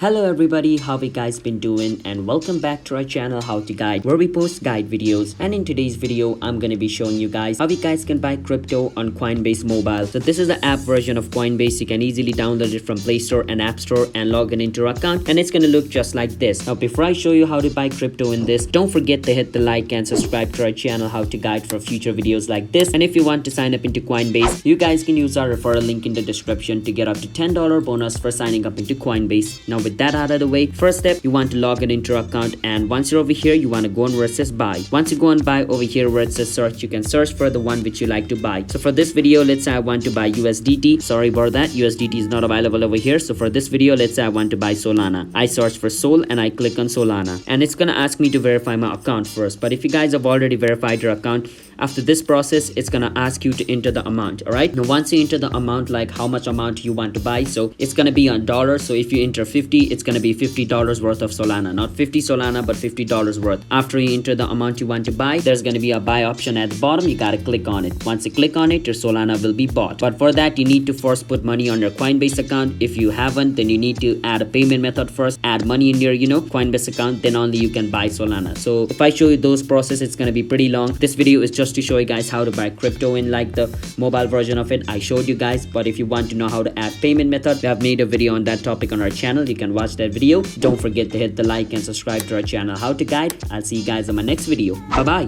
Hello everybody, how you guys been doing, and welcome back to our channel How to Guide, where we post guide videos. And in today's video I'm gonna be showing you guys how you guys can buy crypto on Coinbase mobile. So this is the app version of Coinbase. You can easily download it from Play Store and App Store and log in into your account, and it's gonna look just like this. Now before I show you how to buy crypto in this, don't forget to hit the like and subscribe to our channel How to Guide for future videos like this. And if you want to sign up into Coinbase, you guys can use our referral link in the description to get up to $10 bonus for signing up into Coinbase. Now with that out of the way, first step, you want to log in into your account, and once you're over here, you want to go on where it says buy. Once you go on buy, over here where it says search, you can search for the one which you like to buy. So for this video, let's say I want to buy USDT. Sorry about that, USDT is not available over here. So for this video, let's say I want to buy Solana. I search for Sol and I click on Solana, and it's gonna ask me to verify my account first. But if you guys have already verified your account, after this process, it's gonna ask you to enter the amount. All right, now once you enter the amount, like how much amount you want to buy, so it's gonna be on dollars. So if you enter 50, it's gonna be $50 worth of Solana, not 50 Solana but $50 worth. After you enter the amount you want to buy, there's gonna be a buy option at the bottom. You gotta click on it. Once you click on it, your Solana will be bought. But for that, you need to first put money on your Coinbase account. If you haven't, then you need to add a payment method first, add money in your Coinbase account, then only you can buy Solana. So if I show you those process, it's gonna be pretty long. This video is just to show you guys how to buy crypto in like the mobile version of it. I showed you guys, but if you want to know how to add payment method, we have made a video on that topic on our channel. You can watch that video. Don't forget to hit the like and subscribe to our channel How to Guide. I'll see you guys on my next video. Bye bye.